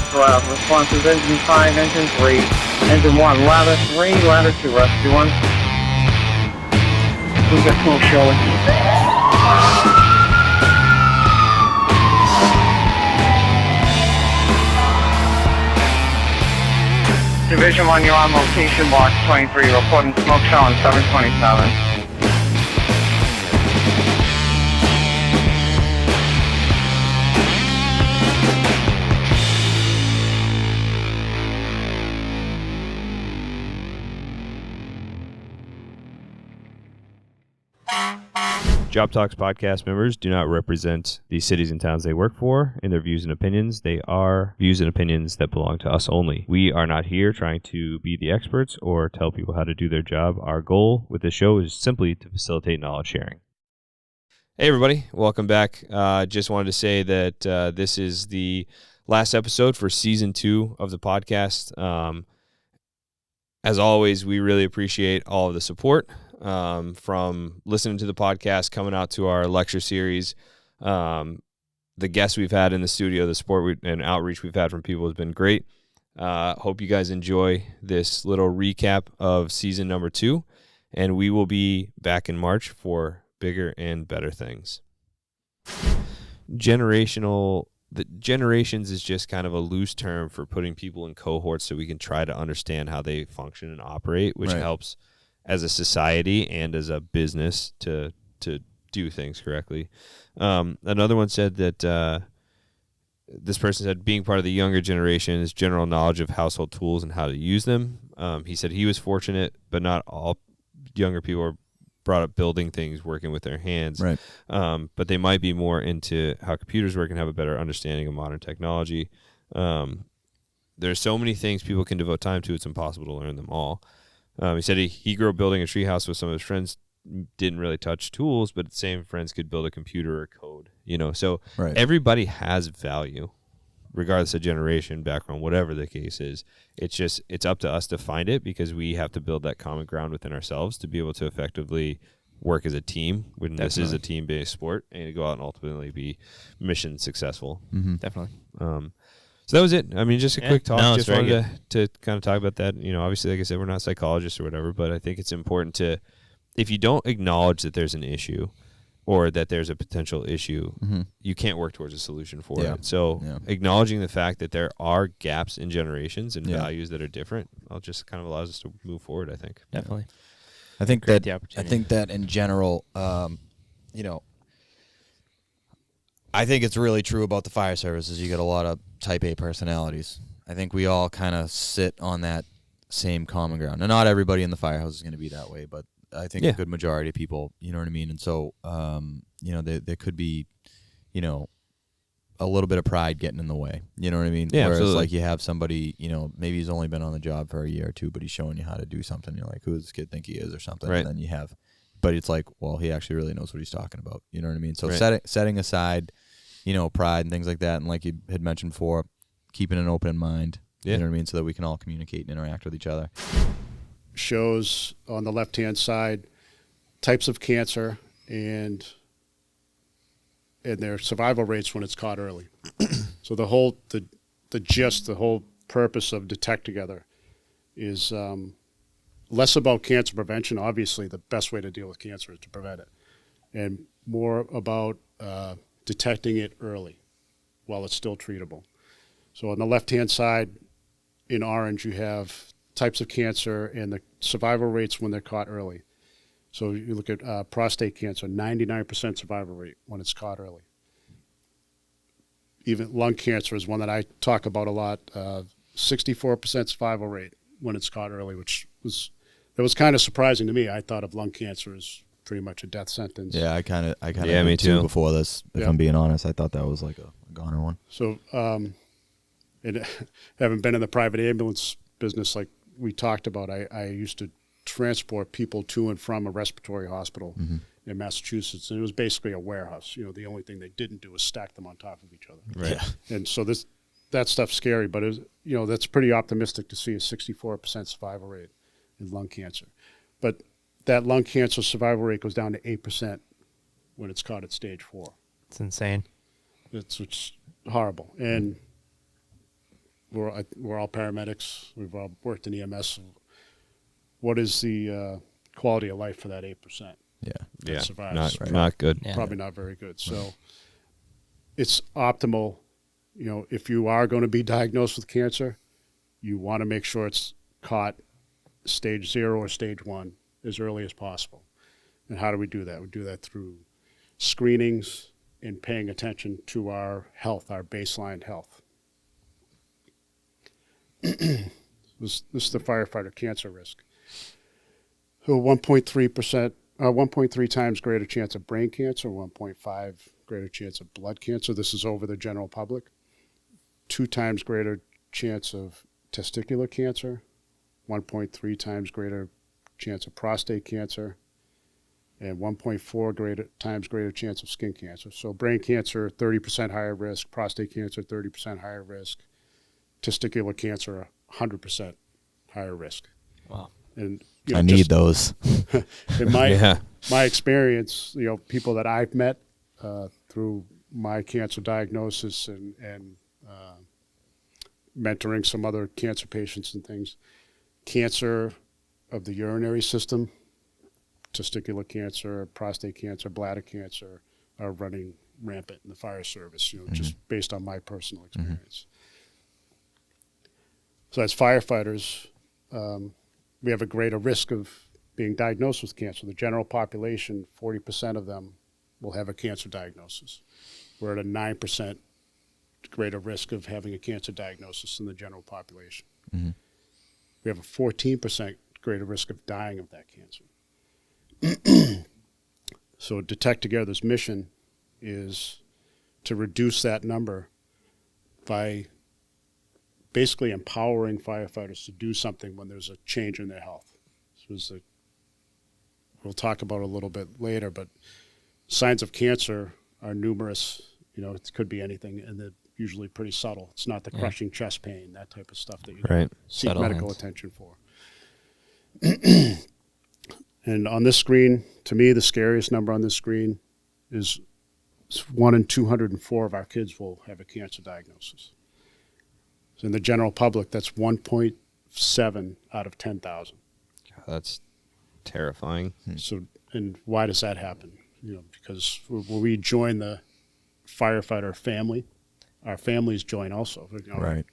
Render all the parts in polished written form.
Responses, engine 5, engine 3, engine 1, ladder 3, ladder 2, rescue 1. We've got smoke showing. Division 1, you're on location, box 23, reporting smoke showing 727. JobTlks podcast members do not represent the cities and towns they work for in their views and opinions. They are views and opinions that belong to us only. We are not here trying to be the experts or tell people how to do their job. Our goal with this show is simply to facilitate knowledge sharing. Hey everybody, welcome back. Just wanted to say that this is the last episode for season 2 of the podcast. As always, we really appreciate all of the support. From listening to the podcast, coming out to our lecture series, the guests we've had in the studio, the support and outreach we've had from people has been great. Hope you guys enjoy this little recap of season number 2, and we will be back in March for bigger and better things. The generations is just kind of a loose term for putting people in cohorts so we can try to understand how they function and operate, which helps as a society and as a business to do things correctly. Another one said that this person said being part of the younger generation is general knowledge of household tools and how to use them. He said he was fortunate, but not all younger people are brought up building things, working with their hands. Right. But they might be more into how computers work and have a better understanding of modern technology. There's so many things people can devote time to, it's impossible to learn them all. He said he grew up building a treehouse with some of his friends, didn't really touch tools, but the same friends could build a computer or code, So everybody has value, regardless of generation, background, whatever the case is. It's up to us to find it because we have to build that common ground within ourselves to be able to effectively work as a team when this is a team-based sport and to go out and ultimately be mission successful. Mm-hmm. Definitely. So that was it. I mean, just a quick talk. Just wanted to kind of talk about that. Obviously, like I said, we're not psychologists or whatever, but I think it's important to, if you don't acknowledge that there's an issue or that there's a potential issue, you can't work towards a solution for it. So acknowledging the fact that there are gaps in generations and values that are different, just kind of allows us to move forward, I think. Definitely. I think that in general, I think it's really true about the fire services. You get a lot of type A personalities. I think we all kind of sit on that same common ground. Now, not everybody in the firehouse is going to be that way, but I think a good majority of people, you know what I mean? And so, there could be, a little bit of pride getting in the way. You know what I mean? Yeah, whereas, absolutely. like, you have somebody, maybe he's only been on the job for a year or two, but he's showing you how to do something. You're like, who does this kid think he is or something? Right. And then you have, but it's like, well, he actually really knows what he's talking about. You know what I mean? So setting aside, pride and things like that, and like you had mentioned before, keeping an open mind, you know what I mean, so that we can all communicate and interact with each other. Shows on the left-hand side types of cancer and their survival rates when it's caught early. So the whole purpose of Detect Together is less about cancer prevention. Obviously, the best way to deal with cancer is to prevent it, and more about detecting it early while it's still treatable. So on the left-hand side, in orange, you have types of cancer and the survival rates when they're caught early. So you look at prostate cancer, 99% survival rate when it's caught early. Even lung cancer is one that I talk about a lot, 64% survival rate when it's caught early, which was kind of surprising to me. I thought of lung cancer as pretty much a death sentence. Yeah, I kind of me too. Before this, if I'm being honest, I thought that was like a goner one. So, and having been in the private ambulance business, like we talked about, I used to transport people to and from a respiratory hospital in Massachusetts, and it was basically a warehouse. The only thing they didn't do was stack them on top of each other. Right. Yeah. And so that stuff's scary, but that's pretty optimistic to see a 64% survival rate in lung cancer. But that lung cancer survival rate goes down to 8% when it's caught at stage 4. It's insane. It's horrible. And we're all paramedics. We've all worked in EMS. What is the quality of life for that 8%? Yeah, survives? not good. Yeah. Probably not very good. So it's optimal. If you are going to be diagnosed with cancer, you want to make sure it's caught stage 0 or stage 1 as early as possible. And how do we do that? We do that through screenings and paying attention to our health, our baseline health. This is the firefighter cancer risk. So 1.3 times greater chance of brain cancer, 1.5 greater chance of blood cancer. This is over the general public. 2 times greater chance of testicular cancer, 1.3 times greater chance of prostate cancer, and 1.4 times greater chance of skin cancer. So brain cancer, 30% higher risk, prostate cancer, 30% higher risk, testicular cancer, 100% higher risk. Wow. And I need those. in my experience, people that I've met through my cancer diagnosis and mentoring some other cancer patients and things, cancer of the urinary system, testicular cancer, prostate cancer, bladder cancer are running rampant in the fire service, just based on my personal experience. So as firefighters, we have a greater risk of being diagnosed with cancer. The general population, 40% of them will have a cancer diagnosis. We're at a 9% greater risk of having a cancer diagnosis than the general population. Mm-hmm. We have a 14% greater risk of dying of that cancer. So Detect Together's mission is to reduce that number by basically empowering firefighters to do something when there's a change in their health. We'll talk about it a little bit later, but signs of cancer are numerous. It could be anything, and they're usually pretty subtle. It's not the crushing chest pain, that type of stuff that you seek medical attention for. And on this screen, to me, the scariest number on this screen is 1 in 204 of our kids will have a cancer diagnosis. So in the general public, that's 1.7 out of 10,000. That's terrifying. So, and why does that happen? Because when we join the firefighter family, our families join also. Right.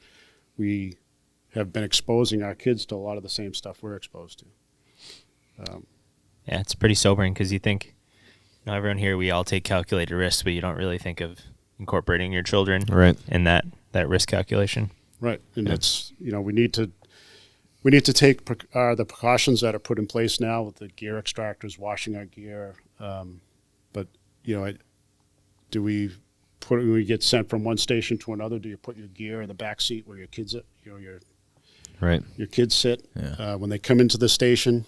We have been exposing our kids to a lot of the same stuff we're exposed to. Yeah, it's pretty sobering because you think, everyone here, we all take calculated risks, but you don't really think of incorporating your children in that risk calculation. Right, and it's we need to take the precautions that are put in place now with the gear extractors, washing our gear. But when we get sent from one station to another, do you put your gear in the back seat where your kids your kids sit? Yeah. When they come into the station,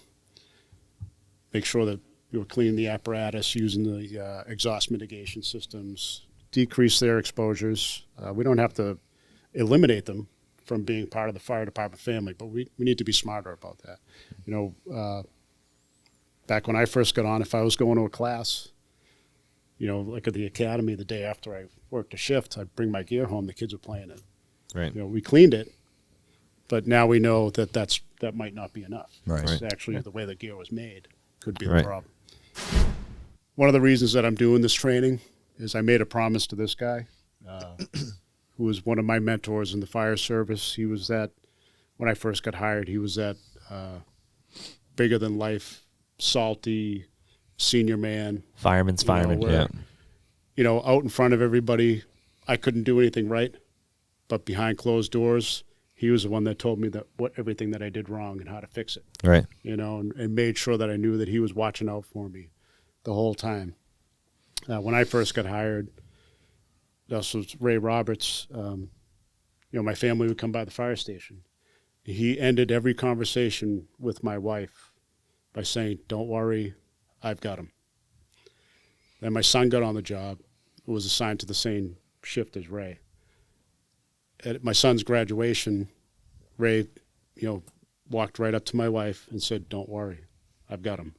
make sure that you're cleaning the apparatus, using the exhaust mitigation systems, decrease their exposures. We don't have to eliminate them from being part of the fire department family, but we need to be smarter about that. Back when I first got on, if I was going to a class, like at the academy, the day after I worked a shift, I'd bring my gear home. The kids were playing it. Right. We cleaned it, but now we know that that might not be enough. Right. It's actually the way the gear was made could be the problem. One of the reasons that I'm doing this training is I made a promise to this guy, who was one of my mentors in the fire service. He was when I first got hired, he was that bigger than life, salty senior man. Fireman's fireman. Out in front of everybody, I couldn't do anything right, but behind closed doors, he was the one that told me everything that I did wrong and how to fix it. Right. And made sure that I knew that he was watching out for me the whole time. When I first got hired, this was Ray Roberts. My family would come by the fire station. He ended every conversation with my wife by saying, "Don't worry, I've got him." Then my son got on the job, who was assigned to the same shift as Ray. At my son's graduation, Ray, walked right up to my wife and said, "Don't worry, I've got him."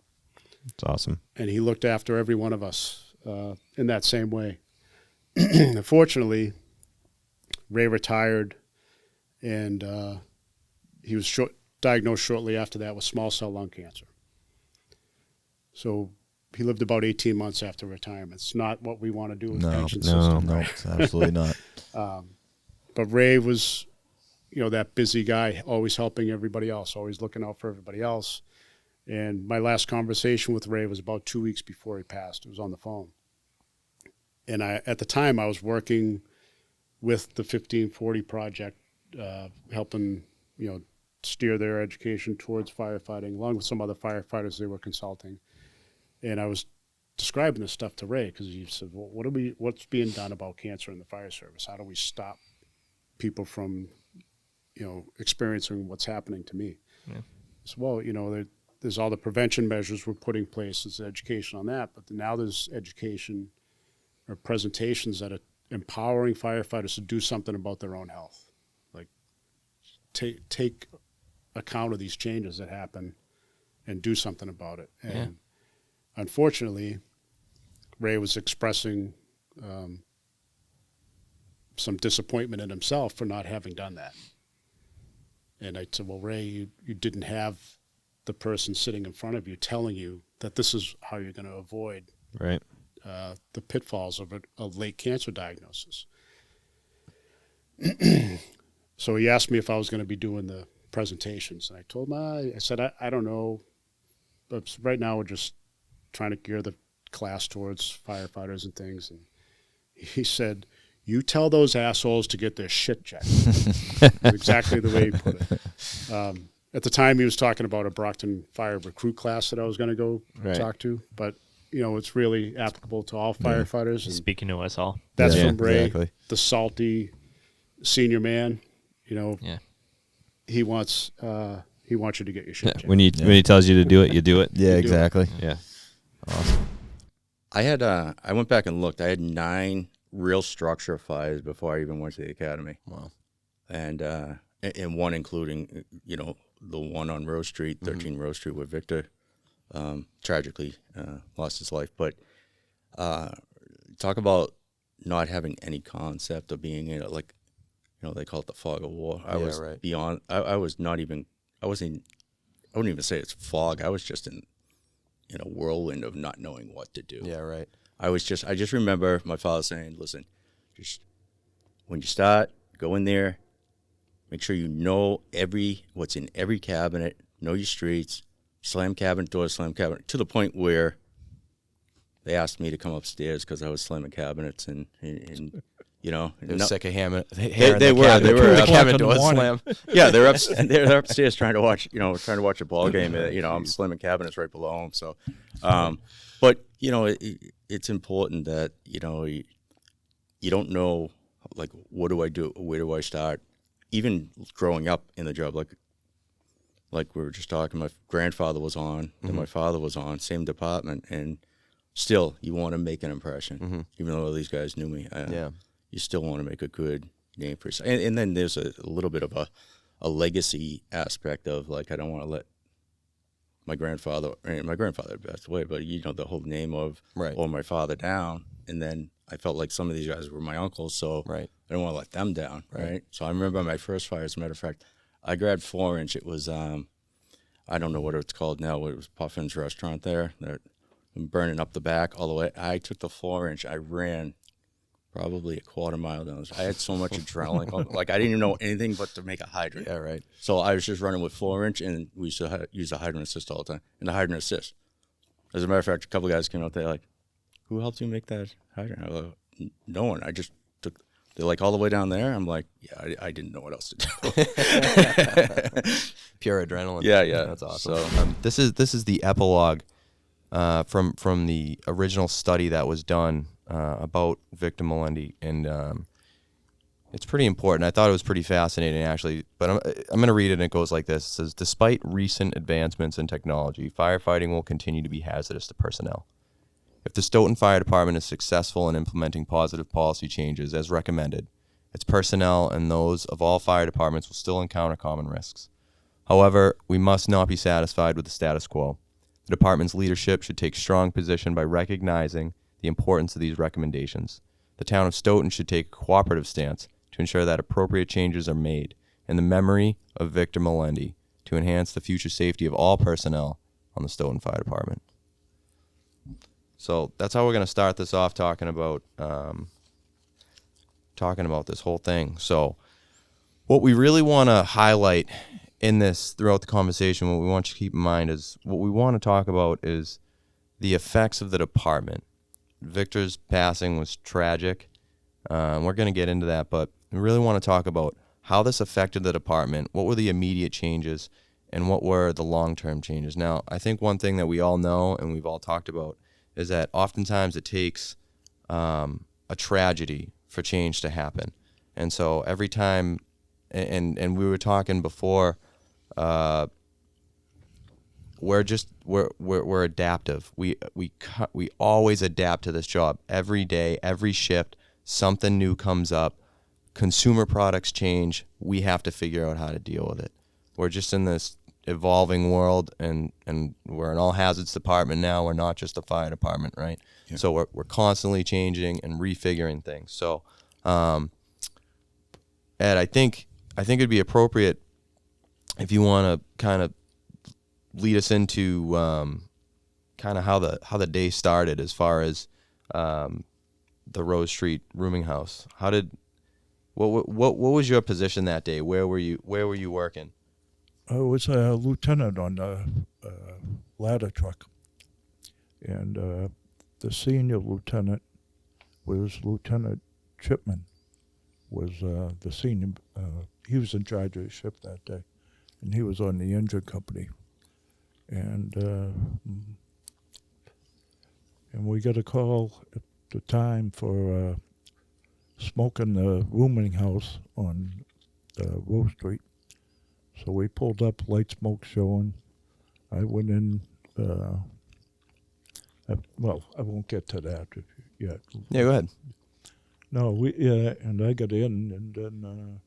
It's awesome. And he looked after every one of us in that same way. Unfortunately, Ray retired and he was diagnosed shortly after that with small cell lung cancer. So he lived about 18 months after retirement. It's not what we want to do with pension system. No, it's absolutely not. But Ray was, that busy guy, always helping everybody else, always looking out for everybody else. And my last conversation with Ray was about 2 weeks before he passed. It was on the phone. And at the time, I was working with the 1540 project, helping, steer their education towards firefighting, along with some other firefighters they were consulting. And I was describing this stuff to Ray because he said, well, what's being done about cancer in the fire service? How do we stop people from, experiencing what's happening to me? Yeah. So, well, there's all the prevention measures we're putting in place. There's education on that, but now there's education or presentations that are empowering firefighters to do something about their own health. Like take account of these changes that happen and do something about it. And unfortunately, Ray was expressing some disappointment in himself for not having done that. And I said, well, Ray, you didn't have the person sitting in front of you telling you that this is how you're going to avoid the pitfalls of a late cancer diagnosis. So he asked me if I was going to be doing the presentations. And I told him, I said, I don't know. But right now we're just trying to gear the class towards firefighters and things. And he said, you tell those assholes to get their shit checked. Exactly the way he put it. At the time, he was talking about a Brockton Fire recruit class that I was going to go talk to. But, it's really applicable to all firefighters. And speaking to us all. That's from Ray, the salty senior man. He wants you to get your shit checked. When he tells you to do it, you do it. Yeah, exactly. Yeah. Awesome. I went back and looked. I had 9 real structure fires before I even went to the academy. Wow. And one including, the one on Rose Street, 13 Rose Street, where Victor tragically lost his life. But talk about not having any concept of being in it, like, they call it the fog of war. I was beyond. I wouldn't even say it's fog. I was just in a whirlwind of not knowing what to do. Yeah, right. I just remember my father saying, listen, just when you start, go in there, make sure you know what's in every cabinet, know your streets, slam cabinet doors, to the point where they asked me to come upstairs because I was slamming cabinets and They were sick of they were cabinet doors slam. Yeah, they're upstairs trying to watch a ball game. I'm slamming cabinets right below them. So, but it's important that you don't know, like, what do I do? Where do I start? Even growing up in the job, like we were just talking, my grandfather was on, then my father was on, same department, and still you want to make an impression, even though these guys knew me. You still want to make a good name for yourself. And then there's a little bit of a legacy aspect of, like, I don't want to let my grandfather passed away, but the whole name of or my father down. And then I felt like some of these guys were my uncles, so I don't want to let them down, right? So I remember my first fire, as a matter of fact, I grabbed 4-inch. It was, I don't know what it's called now, it was Puffin's restaurant there. They're burning up the back all the way. I took the 4-inch, I ran probably a quarter mile down. I had so much adrenaline. Like, I didn't even know anything but to make a hydrant. Yeah, right. So I was just running with 4-inch, and we used to use the hydrant assist all the time. And the hydrant assist, as a matter of fact, a couple of guys came out there like, who helped you make that hydrant? I was like, no one. I just took, they're like, all the way down there? I'm like, yeah, I didn't know what else to do. Pure adrenaline. Yeah. That's awesome. So, this is the epilogue from the original study that was done about Victor Melendi, and it's pretty important. I thought it was pretty fascinating, actually, but I'm going to read it, and it goes like this. It says, despite recent advancements in technology, firefighting will continue to be hazardous to personnel. If the Stoughton Fire Department is successful in implementing positive policy changes as recommended, its personnel and those of all fire departments will still encounter common risks. However, we must not be satisfied with the status quo. The department's leadership should take strong position by recognizing the importance of these recommendations. The town of Stoughton should take a cooperative stance to ensure that appropriate changes are made in the memory of Victor Melendi to enhance the future safety of all personnel on the Stoughton Fire Department. So that's how we're going to start this off, talking about this whole thing. So what we really want to highlight in this throughout the conversation, what we want you to keep in mind is what we want to talk about is the effects of the department. Victor's passing was tragic. We're going to get into that, but we really want to talk about how this affected the department, what were the immediate changes, and what were the long-term changes. Now, I think one thing that we all know and we've all talked about is that oftentimes it takes a tragedy for change to happen. And so every time, and we were talking before, we're adaptive. We always adapt to this job. Every day, every shift, something new comes up. Consumer products change. We have to figure out how to deal with it. We're just in this evolving world, and we're an all hazards department now. We're not just a fire department, right? Yeah. So we're constantly changing and refiguring things. So, Ed, I think it'd be appropriate if you want to kind of lead us into kind of how the day started as far as the Rose Street rooming house. What was your position that day? Where were you working? I was a lieutenant on the ladder truck, and the senior lieutenant was Lieutenant Chipman. Was the senior? He was in charge of the ship that day, and he was on the engine company. And we got a call at the time for smoke in the rooming house on Rose Street. So we pulled up, light smoke showing. I went in. I won't get to that yet. Yeah, go ahead. No, and I got in, and then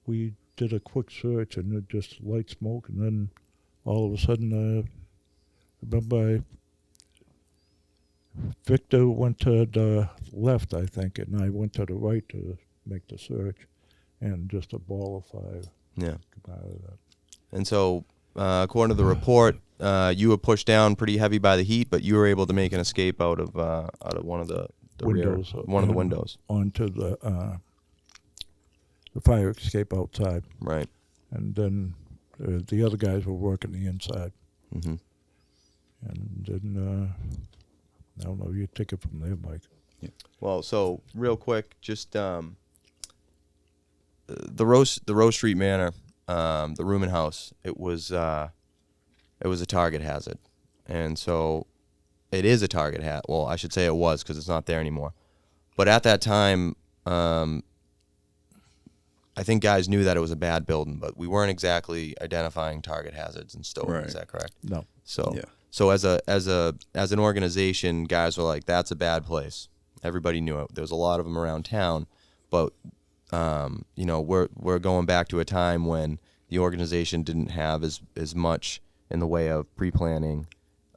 we did a quick search, and it just light smoke, and then all of a sudden, remember Victor went to the left, I think, and I went to the right to make the search, and just a ball of fire. Yeah. Came out of that. And so, according to the report, you were pushed down pretty heavy by the heat, but you were able to make an escape out of one of the windows, one of the windows onto the fire escape outside. Right. And then the other guys were working the inside. Mm-hmm. And then I don't know. You take it from there, Mike. Yeah. Well, so real quick, just the Rose Street Manor, the rooming house. It was a target hazard, and so it is a target hazard. Well, I should say it was because it's not there anymore. But at that time, I think guys knew that it was a bad building, but we weren't exactly identifying target hazards in Stoughton. Right. Is that correct? No. So yeah. So as an organization, guys were like, "That's a bad place." Everybody knew it. There was a lot of them around town, but we're going back to a time when the organization didn't have as much in the way of pre-planning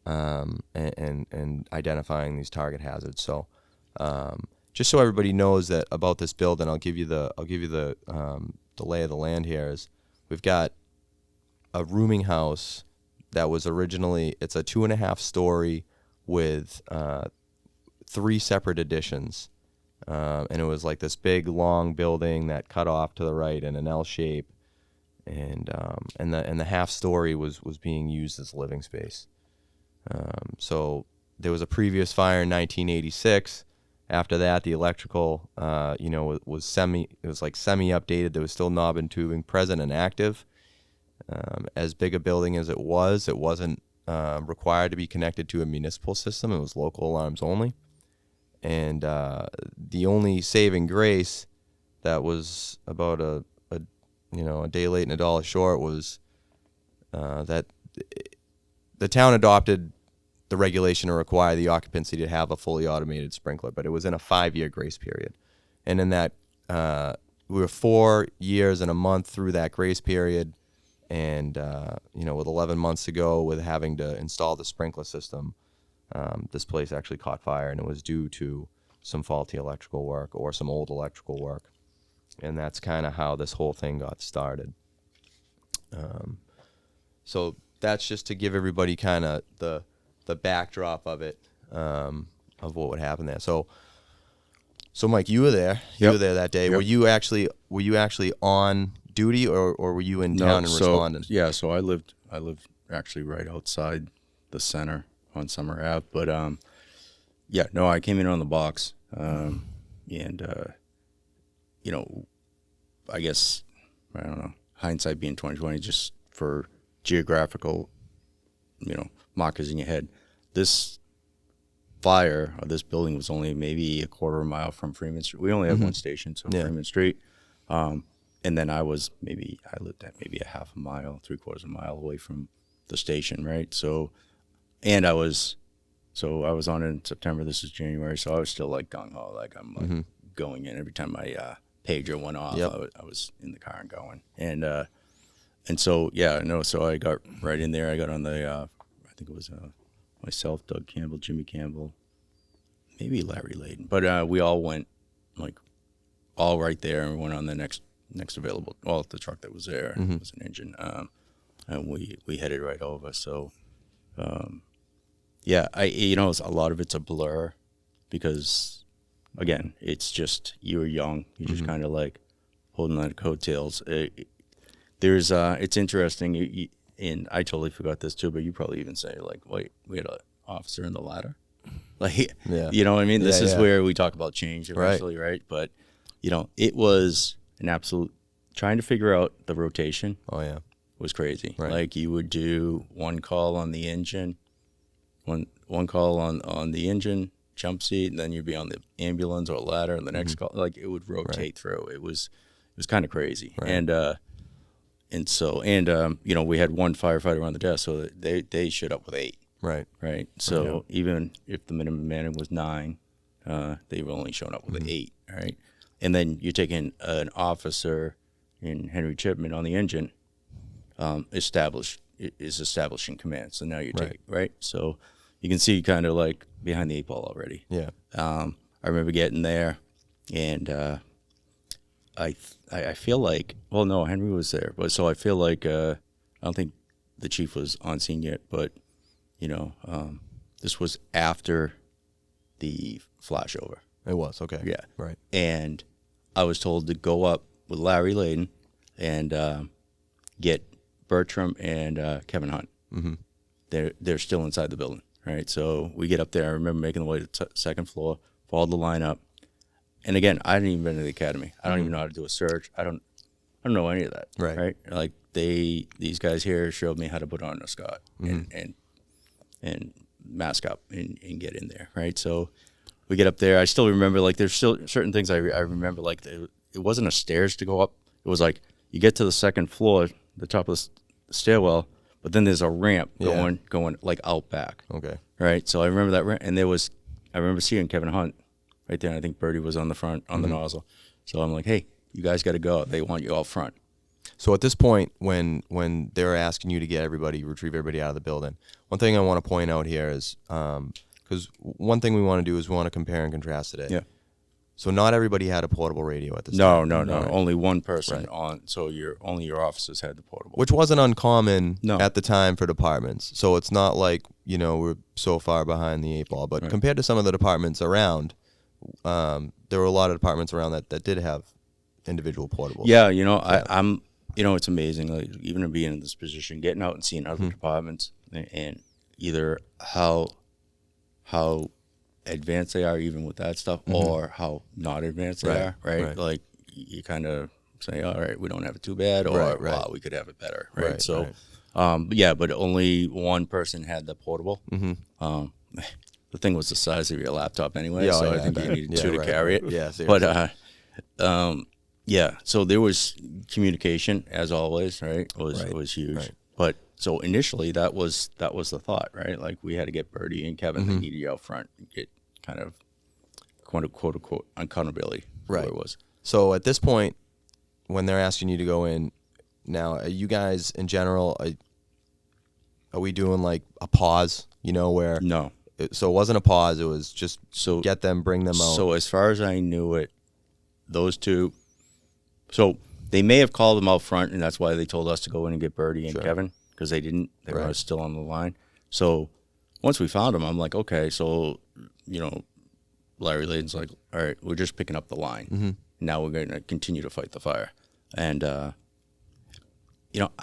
and identifying these target hazards. So just so everybody knows that about this building, I'll give you the lay of the land here. Is we've got a rooming house that was originally, it's a 2.5 story with 3 separate additions. And it was like this big long building that cut off to the right in an L shape. And the half story was being used as living space. So there was a previous fire in 1986. After that, the electrical, was semi updated. There was still knob and tubing present and active. As big a building as it wasn't required to be connected to a municipal system. It was local alarms only. And the only saving grace that was about a day late and $1 short was that the town adopted the regulation to require the occupancy to have a fully automated sprinkler, but it was in a 5-year grace period. And in that, we were 4 years and a month through that grace period. And, with 11 months to go with having to install the sprinkler system, this place actually caught fire, and it was due to some faulty electrical work or some old electrical work. And that's kind of how this whole thing got started. So that's just to give everybody kind of the backdrop of it, of what would happen there. So Mike, you were there. You were there that day. Yep. Were you actually on duty, or were you in town and responding? Yeah, so I lived actually right outside the center on Summer Ave. But I came in on the box, and I guess, I don't know, hindsight being 20/20, just for geographical, markers in your head. This fire or this building was only maybe a quarter of a mile from Freeman Street. We only have one station, so Freeman Street. And then I lived at maybe a half a mile, 3/4 of a mile away from the station, right? So, and I was on in September. This is January, so I was still like gung ho, like I'm like going in. Every time my pager went off, I was in the car and going. And so so I got right in there. I got on the I think it was myself, Doug Campbell, Jimmy Campbell, maybe Larry Layden, but we all went like all right there, and we went on the next available. Well, the truck that was there was an engine, and we headed right over. So, a lot of it's a blur because, again, it's just you're young, you're just kind of like holding on to coattails. It's interesting. And I totally forgot this too, but you probably even say like, wait, we had an officer in the ladder. Like, you know what I mean? This is where we talk about change eventually, right? But, it was an absolute, trying to figure out the rotation. Oh, yeah. Was crazy. Right. Like you would do one call on the engine, one call on the engine, jump seat, and then you'd be on the ambulance or ladder, and the next call, like it would rotate through. It was kind of crazy. Right. And we had one firefighter on the desk, so they showed up with 8. Right. So even if the minimum manning was 9, they were only showing up with 8. Right. And then you're taking an officer in Henry Chipman on the engine, establishing command. So now you're taking right. So you can see kind of like behind the 8 ball already. Yeah. I remember getting there, and I feel like, well, no, Henry was there, but so I feel like I don't think the chief was on scene yet, but this was after the flashover. It was, okay. Yeah. Right. And I was told to go up with Larry Layden and get Bertram and Kevin Hunt. They're still inside the building, right? So we get up there. I remember making the way to the second floor, followed the line up. And again, I didn't even been to the academy. I don't even know how to do a search. I don't know any of that. Right. Like these guys here showed me how to put on a Scott and mask up and get in there. Right. So we get up there. I still remember like there's still certain things I remember, like it wasn't a stairs to go up. It was like you get to the second floor, the top of the stairwell, but then there's a ramp going like out back. Okay. Right. So I remember that ramp, and I remember seeing Kevin Hunt right there. And I think Birdie was on the front, on the nozzle. So I'm like, hey, you guys got to go. They want you out front. So at this point, when they're asking you to retrieve everybody out of the building, one thing I want to point out here is, because one thing we want to do is we want to compare and contrast today. Yeah. So not everybody had a portable radio at this time. No. Right. Only one person on. So only your officers had the portable. Which wasn't uncommon at the time for departments. So it's not like, we're so far behind the 8 ball. But compared to some of the departments around, there were a lot of departments around that did have individual portables. Yeah, I'm it's amazing, like even being in this position, getting out and seeing other departments and either how advanced they are even with that stuff or how not advanced they are, right? Like you kind of say, all right, we don't have it too bad, or wow, we could have it better, right? So but only one person had the portable. The thing was the size of your laptop anyway, so I think you needed 2 to carry it. Yeah, seriously. But so there was communication as always, right? Was huge. Right. But so initially that was the thought, right? Like we had to get Birdie and Kevin. They needed you out front and get kind of quote unquote accountability. Right. It was. So at this point, when they're asking you to go in, now are you guys in general, are we doing like a pause? Where no. So it wasn't a pause. It was just get them, bring them out. So as far as I knew it, those two So they may have called them out front, and that's why they told us to go in and get Birdie and Kevin, because they didn't. They were still on the line. So once we found them, I'm like, okay, so, Larry Layden's like, all right, we're just picking up the line. Mm-hmm. Now we're going to continue to fight the fire. And, I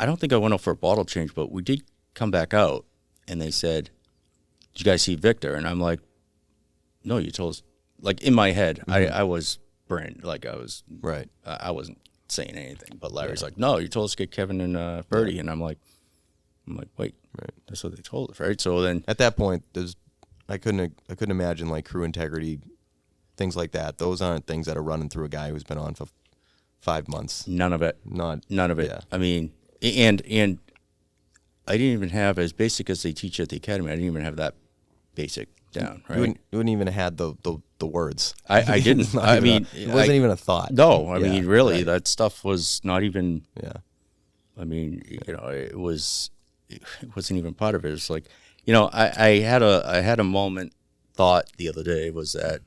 don't think I went out for a bottle change, but we did come back out, and they said, did you guys see Victor? And I'm like, no, you told us. Like, in my head, I was brand, like I was, I wasn't saying anything. But Larry's like, no, you told us to get Kevin and Birdie. And I'm like, wait, that's what they told us, right? So then at that point, I couldn't imagine like crew integrity, things like that. Those aren't things that are running through a guy who's been on for 5 months. None of it. None of it. Yeah. I mean, and I didn't even have, as basic as they teach at the academy, I didn't even have that basic down, right? You wouldn't even have had the words. I didn't. I mean, it wasn't even a thought. No, I mean, really, that stuff was not even. Yeah. I mean, it wasn't even part of it. It's like, I had a moment thought the other day was that,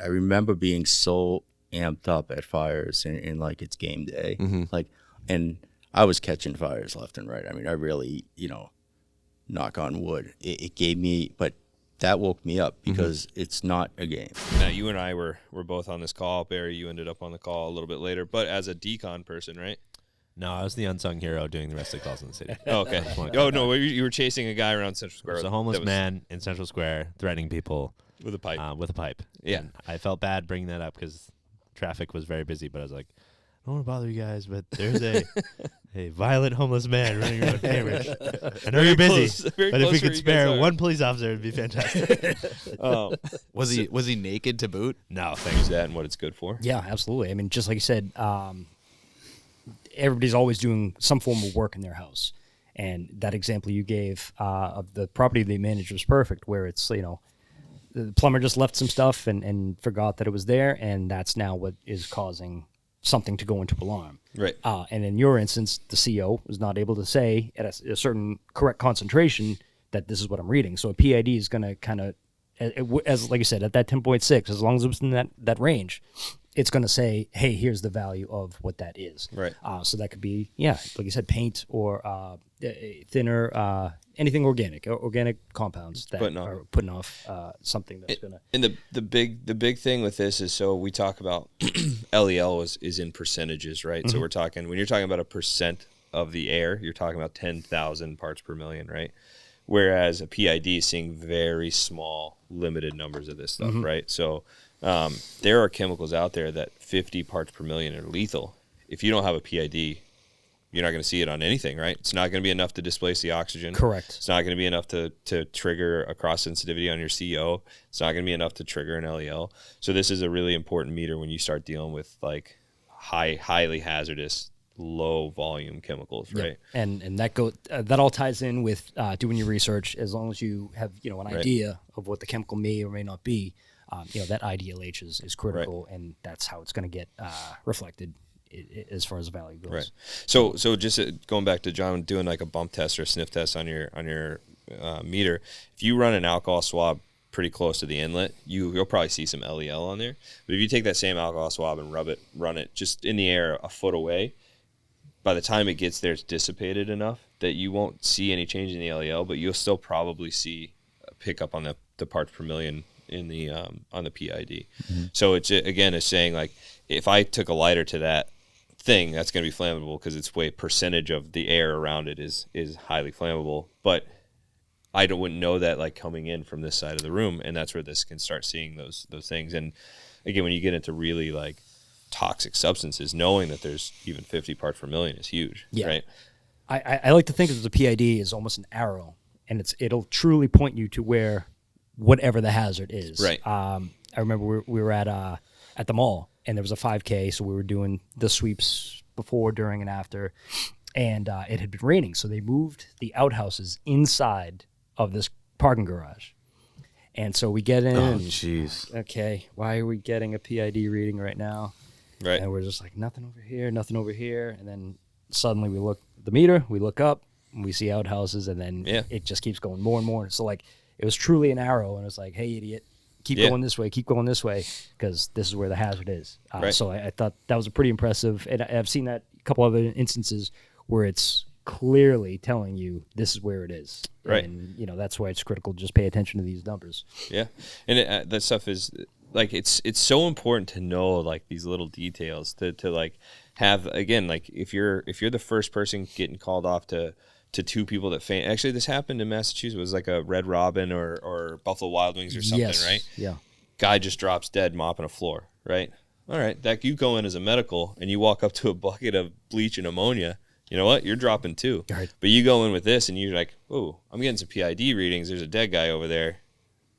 I remember being so amped up at fires and like it's game day, like, and I was catching fires left and right. I mean, I really, knock on wood, it gave me, but that woke me up because it's not a game. Now, you and I were both on this call. Barry, you ended up on the call a little bit later, but as a decon person, right? No, I was the unsung hero doing the rest of the calls in the city. Oh, okay. Oh, no, you were chasing a guy around Central Square. There's a homeless man in Central Square threatening people. With a pipe. Yeah. And I felt bad bringing that up because traffic was very busy, but I was like, I don't want to bother you guys, but there's a violent homeless man running around Cambridge. I know you're busy, but if we could spare one police officer, it'd be fantastic. Was he naked to boot? No, thanks to that and what it's good for. Yeah, absolutely. I mean, just like you said, everybody's always doing some form of work in their house. And that example you gave of the property they managed was perfect, where it's, the plumber just left some stuff and forgot that it was there, and that's now what is causing something to go into alarm. Right. And in your instance, the CO was not able to say at a certain correct concentration that this is what I'm reading. So a PID is going to kind of, as like you said, at that 10.6, as long as it's in that range, it's going to say, hey, here's the value of what that is. Right. So that could be, like you said, paint or thinner, anything organic compounds that are putting off something that's going to. And the big thing with this is, so we talk about LEL is in percentages, right? So we're talking, when you're talking about a percent of the air, you're talking about 10,000 parts per million, right? Whereas a PID is seeing very small, limited numbers of this stuff, right? So there are chemicals out there that 50 parts per million are lethal. If you don't have a PID, you're not going to see it on anything, right? It's not going to be enough to displace the oxygen. Correct. It's not going to be enough to trigger a cross sensitivity on your CO. It's not going to be enough to trigger an LEL. So this is a really important meter when you start dealing with like highly hazardous, low volume chemicals, right? And that all ties in with doing your research. As long as you have an idea of what the chemical may or may not be, that IDLH is critical, and that's how it's going to get reflected as far as value goes. Right. So just going back to John doing like a bump test or a sniff test on your meter, if you run an alcohol swab pretty close to the inlet, you'll probably see some LEL on there. But if you take that same alcohol swab and run it just in the air a foot away, by the time it gets there, it's dissipated enough that you won't see any change in the LEL, but you'll still probably see a pickup on the parts per million in the on the PID. So it's saying like, if I took a lighter to that thing, that's going to be flammable because its percentage of the air around it is highly flammable. But I wouldn't know that like coming in from this side of the room, and that's where this can start seeing those things. And again, when you get into really like toxic substances, knowing that there's even 50 parts per million is huge. Yeah. Right. I like to think of the PID as almost an arrow, and it'll truly point you to where whatever the hazard is. Right. I remember we were at the mall, and there was a 5K, so we were doing the sweeps before, during, and after, and it had been raining, so they moved the outhouses inside of this parking garage. And so we get in. Oh, jeez. Okay, why are we getting a PID reading right now? Right. And we're just like, nothing over here. And then suddenly we look at the meter, we look up, and we see outhouses, and then it just keeps going more and more. So, like, it was truly an arrow, and it's like, hey, idiot, keep going this way, because this is where the hazard is. So I thought that was a pretty impressive, and I've seen that a couple other instances where it's clearly telling you this is where it is. Right. And, that's why it's critical to just pay attention to these numbers. Yeah. And that stuff is, like, it's so important to know, like, these little details to like, have, again, like, if you're the first person getting called off to two people that faint. Actually, this happened in Massachusetts. It was like a Red Robin or Buffalo Wild Wings or something, right? Yeah. Guy just drops dead mopping a floor, right? All right, that you go in as a medical and you walk up to a bucket of bleach and ammonia. You know what? You're dropping too. Right. But you go in with this and you're like, oh, I'm getting some PID readings. There's a dead guy over there.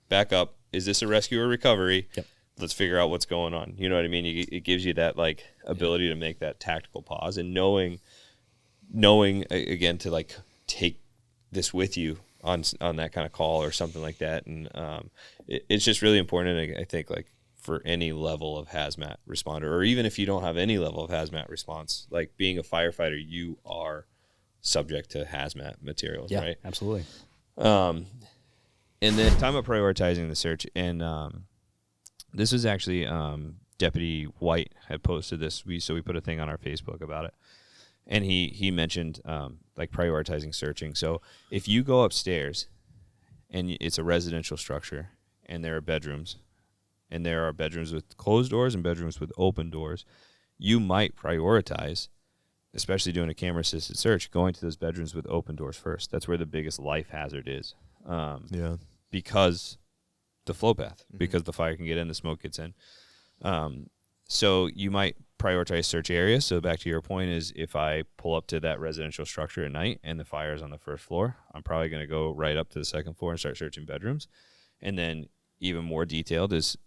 Back up. Is this a rescue or recovery? Yep. Let's figure out what's going on. You know what I mean? It gives you that, like, ability to make that tactical pause and knowing again to, like, take this with you on that kind of call or something like that. And it's just really important. I think, like, for any level of hazmat responder, or even if you don't have any level of hazmat response, like, being a firefighter, you are subject to hazmat materials, right? Absolutely. And then talking about prioritizing the search, and this was actually Deputy White had posted this. So we put a thing on our Facebook about it, and he mentioned like prioritizing searching. So if you go upstairs, and it's a residential structure, and there are bedrooms, and there are bedrooms with closed doors and bedrooms with open doors, you might prioritize, especially doing a camera-assisted search, going to those bedrooms with open doors first. That's where the biggest life hazard is. Because the flow path, because the fire can get in, the smoke gets in. So you might prioritize search areas. So back to your point is, if I pull up to that residential structure at night and the fire is on the first floor, I'm probably going to go right up to the second floor and start searching bedrooms. And then even more detailed is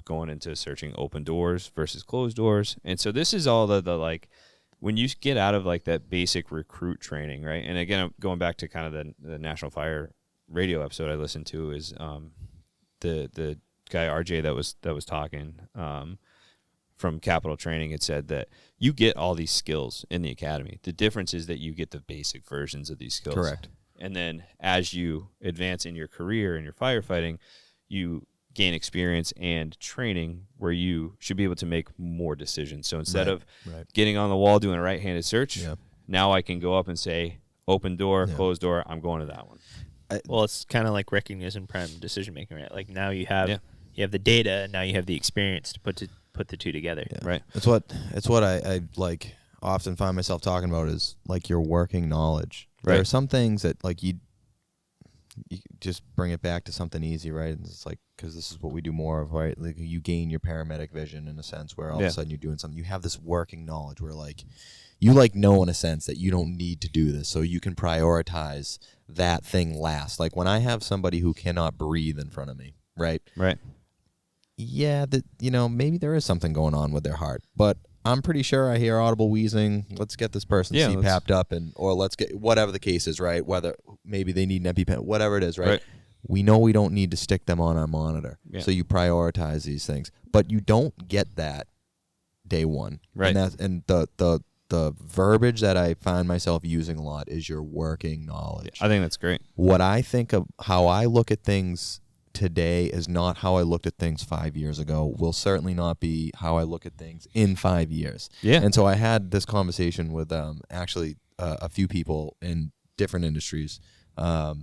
going into searching open doors versus closed doors. And so this is all the like, when you get out of, like, that basic recruit training, right? And again, I'm going back to kind of the National Fire radio episode I listened to, is the guy RJ that was talking from Capital Training had said that you get all these skills in the academy. The difference is that you get the basic versions of these skills. Correct. And then as you advance in your career and your firefighting, you gain experience and training where you should be able to make more decisions. So instead of getting on the wall doing a right-handed search, now I can go up and say, open door, closed door, I'm going to that one. Well, it's kind of like recognition prime decision making, right? Like, now you have the data, and now you have the experience to put the two together. Right. It's what I like often find myself talking about, is like your working knowledge. There are some things that, like, you just bring it back to something easy, right? And it's like, because this is what we do more of, right? Like, you gain your paramedic vision in a sense, where all of a sudden you're doing something. You have this working knowledge where, like, you, like, know in a sense that you don't need to do this, so you can prioritize that thing last. Like, when I have somebody who cannot breathe in front of me, right? Yeah, that, maybe there is something going on with their heart, but I'm pretty sure I hear audible wheezing. Let's get this person CPAP'd up, or let's get whatever the case is, right? Whether maybe they need an EpiPen, whatever it is, right? We know we don't need to stick them on our monitor, so you prioritize these things, but you don't get that day one, right? And the verbiage that I find myself using a lot is your working knowledge. I think that's great. What I think of how I look at things today is not how I looked at things 5 years ago, will certainly not be how I look at things in 5 years. And so I had this conversation with actually a few people in different industries,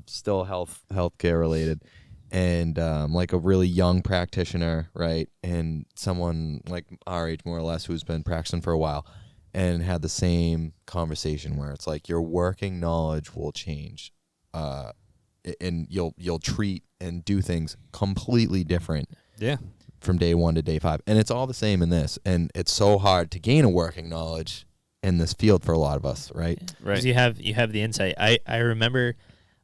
still healthcare related, and like a really young practitioner, right? And someone like our age, more or less, who's been practicing for a while, and had the same conversation where it's like your working knowledge will change, and you'll treat and do things completely different from day one to day 5. And it's all the same in this. And it's so hard to gain a working knowledge in this field for a lot of us, right? Because you have the insight. I remember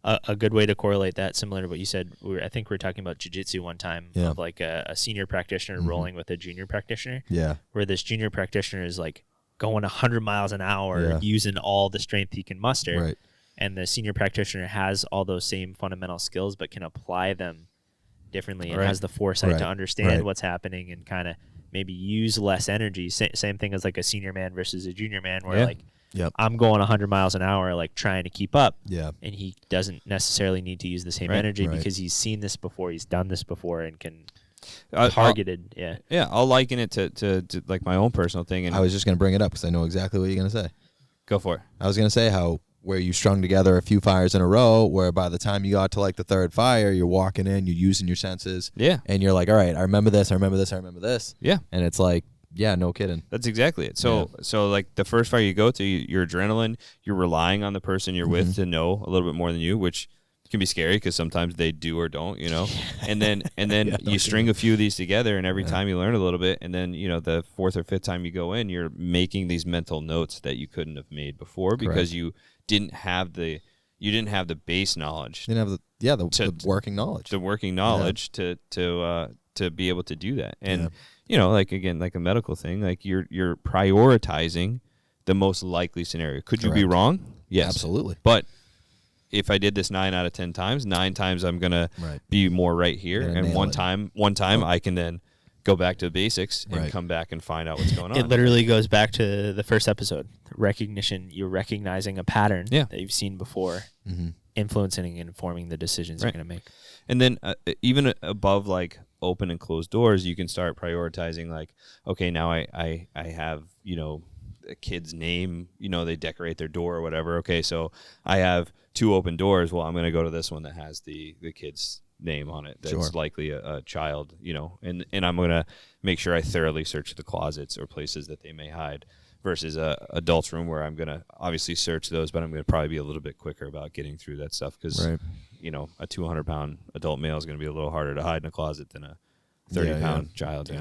a good way to correlate that, similar to what you said. I think we were talking about jiu-jitsu one time, of like a senior practitioner rolling with a junior practitioner. Where this junior practitioner is like going 100 miles an hour, using all the strength he can muster. And the senior practitioner has all those same fundamental skills, but can apply them differently, and has the foresight to understand what's happening and kind of maybe use less energy. Same thing as like a senior man versus a junior man, where like I'm going 100 miles an hour, like trying to keep up, and he doesn't necessarily need to use the same energy because he's seen this before, he's done this before, and can targeted. Yeah, I'll liken it to like my own personal thing. And I was just going to bring it up because I know exactly what you're going to say. Go for it. I was going to say how where you strung together a few fires in a row, where by the time you got to like the third fire, you're walking in, you're using your senses. Yeah. And you're like, all right, I remember this, I remember this, I remember this. Yeah. And it's like, yeah, no kidding. That's exactly it. So like the first fire you go to, your adrenaline, you're relying on the person you're with to know a little bit more than you, which can be scary because sometimes they do or don't, you know. And then you string a few of these together, and every time you learn a little bit, and then the fourth or fifth time you go in, you're making these mental notes that you couldn't have made before because you didn't have the base knowledge. You didn't have the working knowledge. The working knowledge to be able to do that. And like again, like a medical thing, like you're prioritizing the most likely scenario. Could you be wrong? Yes. Absolutely. But if I did this 9 out of 10 times, 9 times I'm gonna be more right here, and one time I can then go back to the basics and come back and find out what's going on. It literally goes back to the first episode. Recognition. You're recognizing a pattern that you've seen before, influencing and informing the decisions you're going to make. And then even above like open and closed doors, you can start prioritizing like, okay, now I have, a kid's name, they decorate their door or whatever. Okay, so I have 2 open doors. Well, I'm going to go to this one that has the kid's name on it. That's likely a child, and I'm going to make sure I thoroughly search the closets or places that they may hide versus a adult's room where I'm going to obviously search those, but I'm going to probably be a little bit quicker about getting through that stuff because, a 200-pound adult male is going to be a little harder to hide in a closet than a 30-pound child,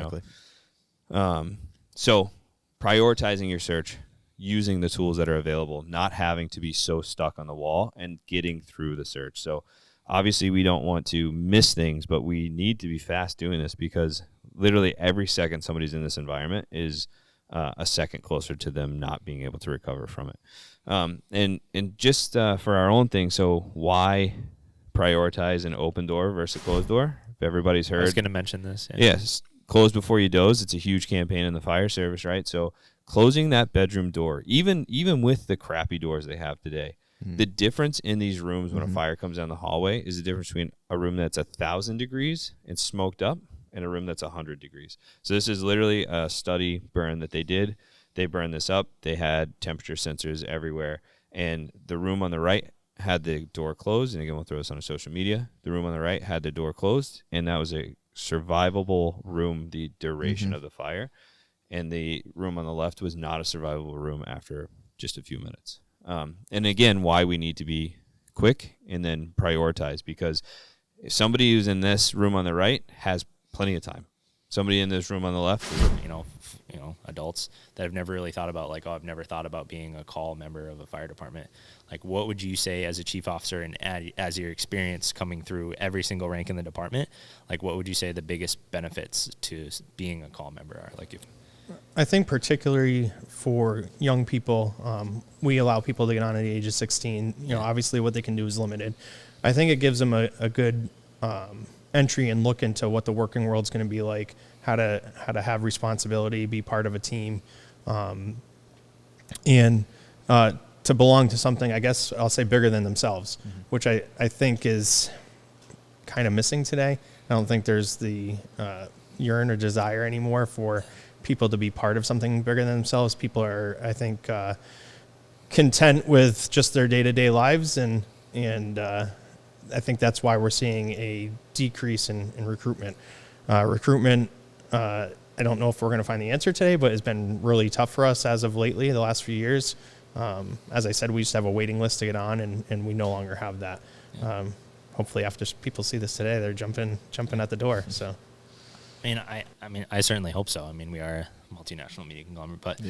So prioritizing your search, using the tools that are available, not having to be so stuck on the wall, and getting through the search. So obviously we don't want to miss things, but we need to be fast doing this because literally every second somebody's in this environment is a second closer to them not being able to recover from it. And just for our own thing, so why prioritize an open door versus a closed door? If everybody's heard. I was going to mention this. Yes. Close before you doze. It's a huge campaign in the fire service, right? So closing that bedroom door, even with the crappy doors they have today, the difference in these rooms when a fire comes down the hallway is the difference between a room that's 1,000 degrees and smoked up and a room that's 100 degrees. So this is literally a study burn that they did. They burned this up. They had temperature sensors everywhere. And the room on the right had the door closed. And again, we'll throw this on our social media. The room on the right had the door closed. And that was a survivable room the duration of the fire. And the room on the left was not a survivable room after just a few minutes. And again, why we need to be quick and then prioritize, because if somebody who's in this room on the right has plenty of time. Somebody in this room on the left, adults that have never really thought about I've never thought about being a call member of a fire department. Like, what would you say as a chief officer and as your experience coming through every single rank in the department? Like, what would you say the biggest benefits to being a call member are? I think particularly for young people, we allow people to get on at the age of 16. Obviously what they can do is limited. I think it gives them a good entry and look into what the working world's going to be like, how to have responsibility, be part of a team, and to belong to something, I guess I'll say, bigger than themselves, which I think is kind of missing today. I don't think there's the yearn or desire anymore for people to be part of something bigger than themselves. People are, I think, content with just their day-to-day lives, and I think that's why we're seeing a decrease in recruitment. I don't know if we're going to find the answer today, but it's been really tough for us as of lately, the last few years. As I said, we used to have a waiting list to get on, and we no longer have that. Hopefully after people see this today, they're jumping at the door. So, I certainly hope so. We are a multinational media conglomerate, but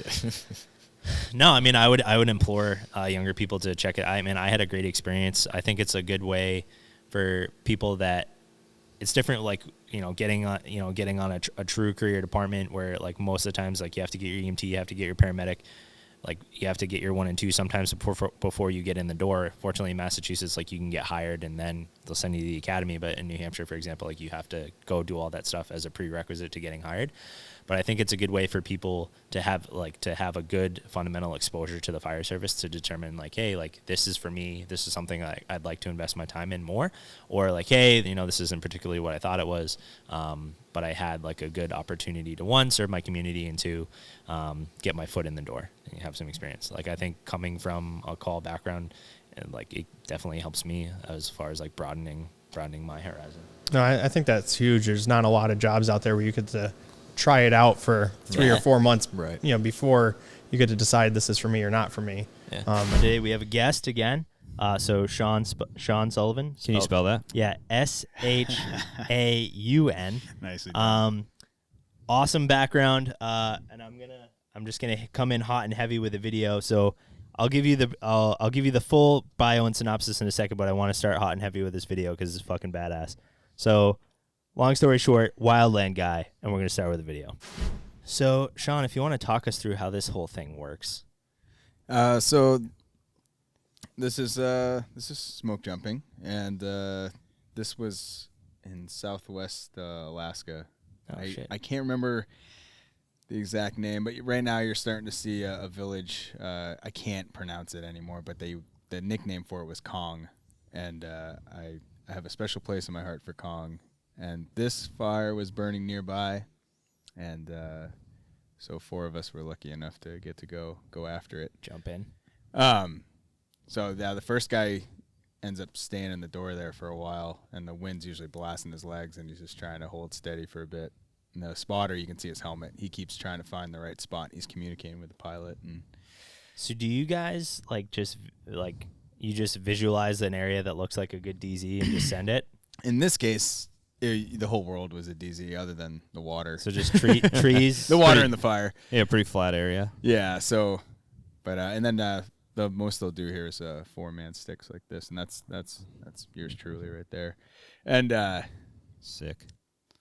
no, I would implore younger people to check it. I had a great experience. I think it's a good way for people that it's different, getting on a true career department where most of the times you have to get your EMT, you have to get your paramedic, you have to get your 1 and 2 sometimes before you get in the door. Fortunately, in Massachusetts, you can get hired and then they'll send you to the academy. But in New Hampshire, for example, you have to go do all that stuff as a prerequisite to getting hired. But I think it's a good way for people to have a good fundamental exposure to the fire service to determine like, hey, like this is for me. This is something I'd like to invest my time in more, or like, hey, this isn't particularly what I thought it was. But I had like a good opportunity to one, serve my community, and two, get my foot in the door and have some experience. Like I think coming from a call background, like it definitely helps me as far as like broadening my horizon. No, I think that's huge. There's not a lot of jobs out there where you get to try it out for 3 or 4 months, right? Before you get to decide this is for me or not for me. Yeah. Today we have a guest again. So Sean Sullivan. Can you spell that? Yeah, SHAUN. Nicely done. Awesome background. And I'm just gonna come in hot and heavy with a video. So I'll give you the full bio and synopsis in a second, but I want to start hot and heavy with this video because it's fucking badass. So, long story short, wildland guy, and we're gonna start with a video. So, Sean, if you want to talk us through how this whole thing works. So this is smoke jumping, and this was in Southwest Alaska. Shit. I can't remember the exact name, but right now you're starting to see a village. I can't pronounce it anymore, but the nickname for it was Kong, and I have a special place in my heart for Kong. And this fire was burning nearby, and so 4 of us were lucky enough to get to go after it. Jump in. So the first guy ends up staying in the door there for a while, and the wind's usually blasting his legs, and he's just trying to hold steady for a bit. And the spotter, you can see his helmet. He keeps trying to find the right spot. He's communicating with the pilot. And so do you guys just visualize an area that looks like a good DZ and just send it? In this case, the whole world was a DZ other than the water. So just trees, the water and the fire. Yeah, pretty flat area. Yeah. So, but and then the most they'll do here is 4-man sticks like this, and that's yours truly right there, and sick.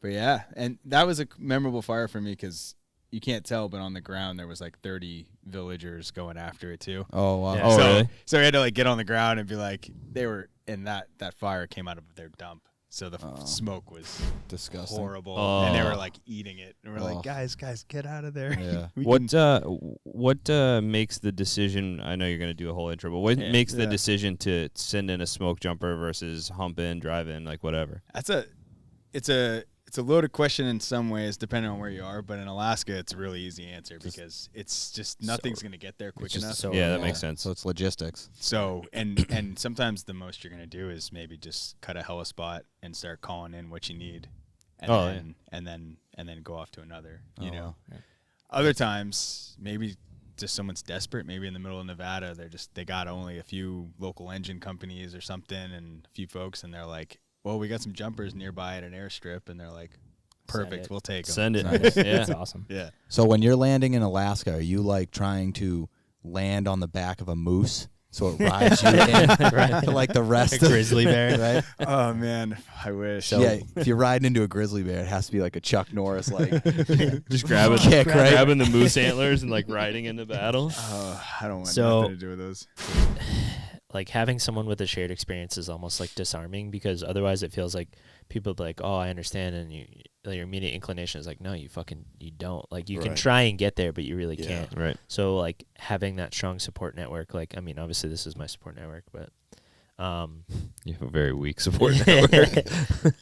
But yeah, and that was a memorable fire for me because you can't tell, but on the ground there was like 30 villagers going after it too. Oh wow! Yeah. Oh really? So we had to like get on the ground and be like, they were, and that fire came out of their dump. So the smoke was disgusting, horrible, and they were like eating it. And we're like, guys, get out of there. Yeah. What makes the decision? I know you're going to do a whole intro, but what makes the decision to send in a smoke jumper versus hump in, drive in, like whatever? It's a loaded question in some ways, depending on where you are. But in Alaska, it's a really easy answer because it's just nothing's going to get there quick enough. That makes sense. So it's logistics. So and sometimes the most you're going to do is maybe just cut a hella spot and start calling in what you need, and then go off to another. You know, other times maybe just someone's desperate. Maybe in the middle of Nevada, they got only a few local engine companies or something and a few folks, and they're like, well, we got some jumpers nearby at an airstrip, and they're like, perfect, we'll take them. Send it. Nice. Yeah. That's awesome. Yeah. So when you're landing in Alaska, are you like trying to land on the back of a moose so it rides you in like the rest of a grizzly bear? Right? Oh man, I wish. So yeah, if you're riding into a grizzly bear, it has to be like a Chuck Norris, like just grabbing the moose antlers and like riding into battle. I don't want nothing to do with those. Like having someone with a shared experience is almost like disarming because otherwise it feels like people be like, oh, I understand, and your immediate inclination is like, no, you don't. Like you can try and get there, but you really can't. Right. So like having that strong support network, like I mean, obviously this is my support network, but you have a very weak support network.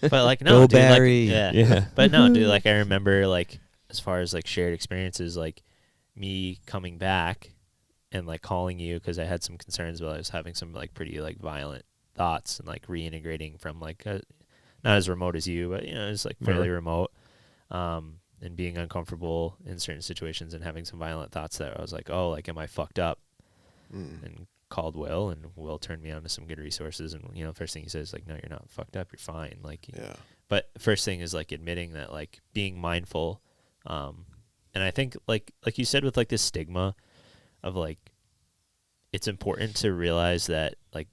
But like no, Go dude, Barry. Like, yeah. But no, dude, like I remember like as far as like shared experiences, like me coming back and like calling you because I had some concerns while I was having some like pretty like violent thoughts and like reintegrating from like not as remote as you, but it's like fairly remote, and being uncomfortable in certain situations and having some violent thoughts that I was like, oh, like am I fucked up? And called Will, and Will turned me on to some good resources, and first thing he says like, no, you're not fucked up, you're fine. Like but first thing is like admitting that, like being mindful, and I think like you said with like this stigma of like it's important to realize that like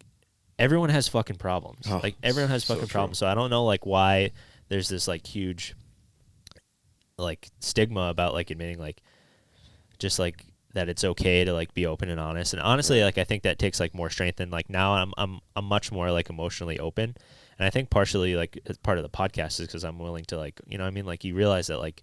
everyone has fucking problems. Like everyone has fucking problems. So I don't know like why there's this like huge like stigma about like admitting like just like that it's okay to like be open and honest. And honestly, like I think that takes like more strength, and like now I'm much more like emotionally open. And I think partially like part of the podcast is because I'm willing to like, like you realize that like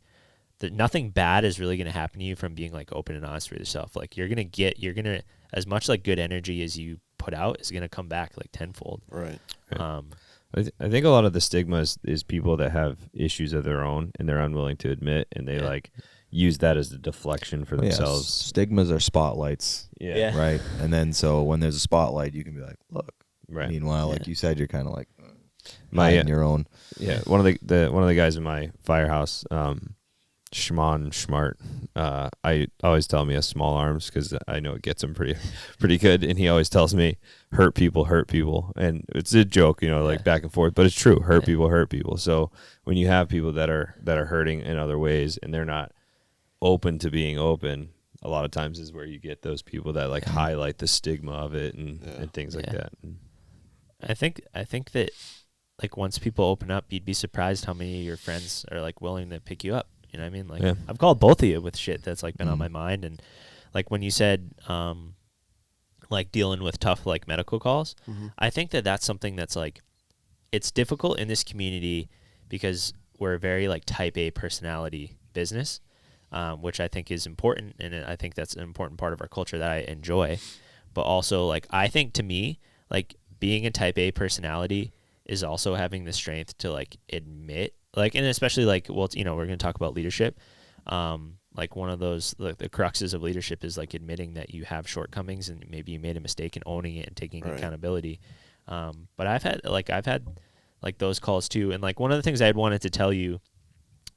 nothing bad is really going to happen to you from being like open and honest with yourself. Like you're going to as much like good energy as you put out is going to come back like tenfold. Right. I think a lot of the stigma is people that have issues of their own and they're unwilling to admit, and they like use that as a deflection for themselves. Yes. Stigmas are spotlights. Yeah. Right. And then so when there's a spotlight, you can be like, look. Right. Meanwhile, like you said, you're kind of like hiding your own. Yeah. One of the guys in my firehouse, Schmon Schmart, I always tell him he has small arms because I know it gets him pretty good, and he always tells me hurt people, and it's a joke, like back and forth, but it's true. Hurt people. So when you have people that are hurting in other ways and they're not open to being open, a lot of times is where you get those people that like highlight the stigma of it and things like that. I think that like once people open up, you'd be surprised how many of your friends are like willing to pick you up. You know what I mean? Like I've called both of you with shit that's like been on my mind, and like when you said like dealing with tough like medical calls, I think that that's something that's like it's difficult in this community because we're a very like type A personality business, which I think is important, and I think that's an important part of our culture that I enjoy. But also like I think to me like being a type A personality is also having the strength to like admit like, and especially like, well, we're going to talk about leadership. Like one of those, like the cruxes of leadership is like admitting that you have shortcomings and maybe you made a mistake and owning it and taking accountability. But I've had like those calls too. And like one of the things I had wanted to tell you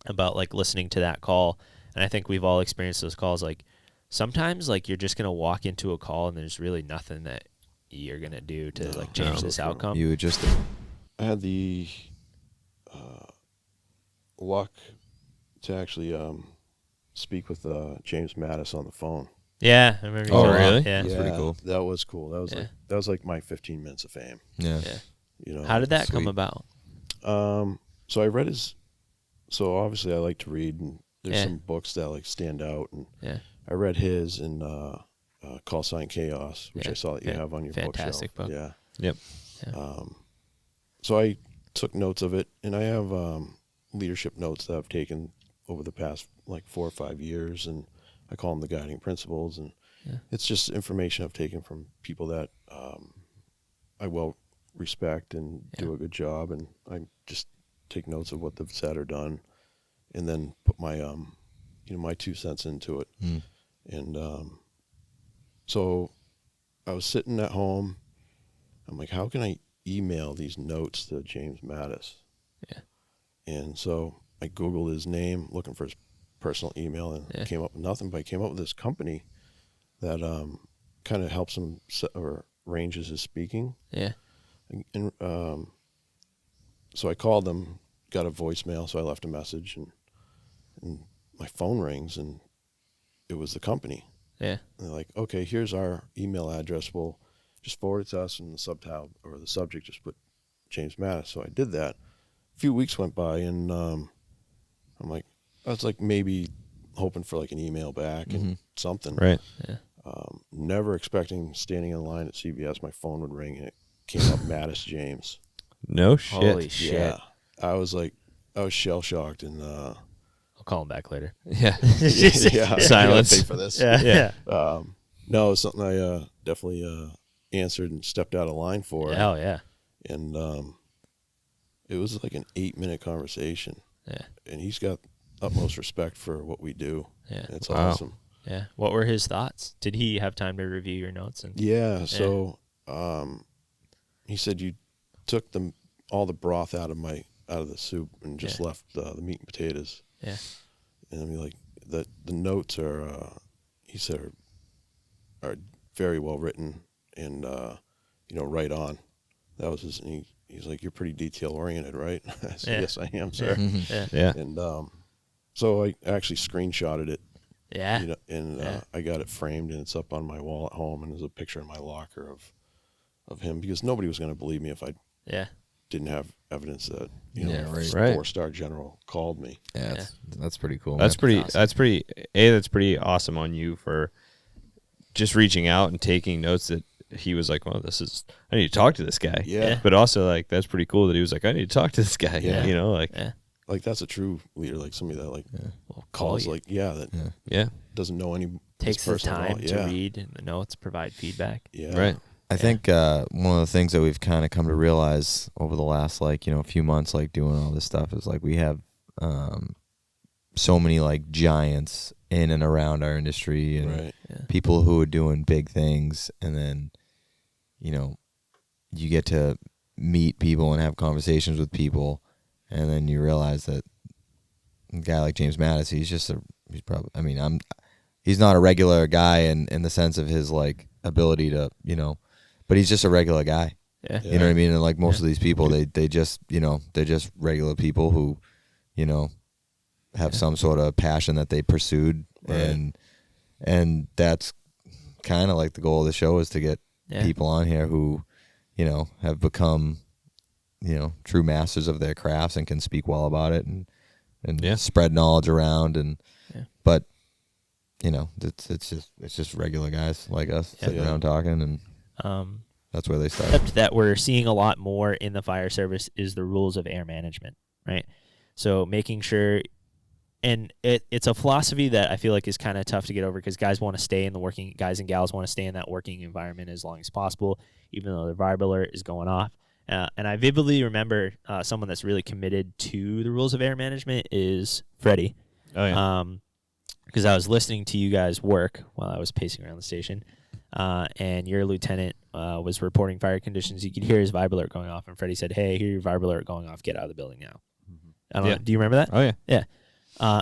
about like listening to that call, and I think we've all experienced those calls, like sometimes like you're just going to walk into a call and there's really nothing that you're going to do to like change this outcome. You would just... I had the luck to actually speak with James Mattis on the phone. Yeah, I remember. Oh, really? Yeah, That's pretty cool. That was cool. That was like my 15 minutes of fame. Yeah. How did that come about? So I read his. So obviously I like to read, and there's some books that like stand out, and I read his in Call Sign Chaos, which I saw that you have on your fantastic bookshelf. book. Yep. So I took notes of it, and I have leadership notes that I've taken over the past like 4 or 5 years, and I call them the guiding principles, and it's just information I've taken from people that I well respect and do a good job, and I just take notes of what they've said or done, and then put my my 2 cents into it. And so I was sitting at home. I'm like, how can I email these notes to James Mattis? And so I Googled his name, looking for his personal email, and came up with nothing, but I came up with this company that kind of helps him or arranges his speaking. And so I called them, got a voicemail, so I left a message, and my phone rings, and it was the company. And they're like, okay, here's our email address. We'll just forward it to us, and the subtitle or the subject just put James Mattis. So I did that. A few weeks went by, and I'm like, I was like maybe hoping for like an email back and something. Right. Never expecting, standing in line at CVS, my phone would ring, and it came up Mattis James. No shit. Holy shit. Yeah. I was shell shocked, and I'll call him back later. yeah. Silence. Pay for this. Yeah. No, it was something I definitely answered and stepped out of line for. Hell yeah. And it was like an 8-minute conversation. And he's got utmost respect for what we do. It's awesome. Yeah. What were his thoughts? Did he have time to review your notes? So he said you took all the broth out of the soup and just left the meat and potatoes. And I mean, like the notes are, he said, are very well written and right on. That was his. And he's like, you're pretty detail oriented, right? I said, yes, I am, sir. And so I actually screenshotted it. I got it framed, and it's up on my wall at home, and there's a picture in my locker of him, because nobody was going to believe me if I didn't have evidence that a 4-star general called me. That's pretty cool. That's pretty. That's pretty awesome on you for just reaching out and taking notes that he was like, well, I need to talk to this guy. But also like, that's pretty cool that he was like, I need to talk to this guy. like that's a true leader, like somebody that like Well, calls you. like that doesn't know any Takes the person at all. time to read the notes, provide feedback. Yeah. Right. I think one of the things that we've kind of come to realize over the last few months, like doing all this stuff, is like we have so many like giants in and around our industry and people who are doing big things, and then you get to meet people and have conversations with people, and then you realize that a guy like James Mattis, he's not a regular guy in the sense of his like ability to but he's just a regular guy. Yeah. You know what I mean? And like most of these people, they just, they're just regular people who, have some sort of passion that they pursued. Right. And that's kind of like the goal of the show, is to get people on here who, have become, true masters of their crafts and can speak well about it and spread knowledge around. But, it's just regular guys like us sitting around talking, and that's where they start. Except that we're seeing a lot more in the fire service is the rules of air management, right? So making sure, and it's a philosophy that I feel like is kind of tough to get over, because guys and gals want to stay in that working environment as long as possible, even though their vibe alert is going off. And I vividly remember someone that's really committed to the rules of air management is Freddie. Oh yeah. Because I was listening to you guys work while I was pacing around the station. And your lieutenant was reporting fire conditions. You could hear his vibe alert going off, and Freddie said, "Hey, hear your vibe alert going off. Get out of the building now." I don't know. Do you remember that? Oh yeah. Yeah.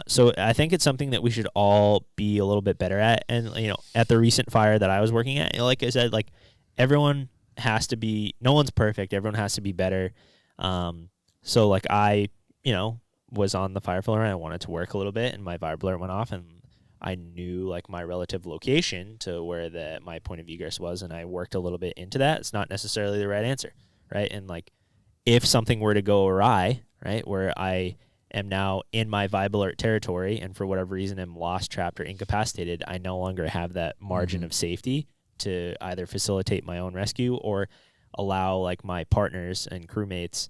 So I think it's something that we should all be a little bit better at. And at the recent fire that I was working at, like I said, like everyone has to be. No one's perfect. Everyone has to be better. So like I, was on the fire floor and I wanted to work a little bit, and my vibe alert went off, and I knew like my relative location to where my point of egress was, and I worked a little bit into that. It's not necessarily the right answer, right? And like, if something were to go awry, right, where I am now in my vibe alert territory, and for whatever reason am lost, trapped, or incapacitated, I no longer have that margin of safety to either facilitate my own rescue or allow like my partners and crewmates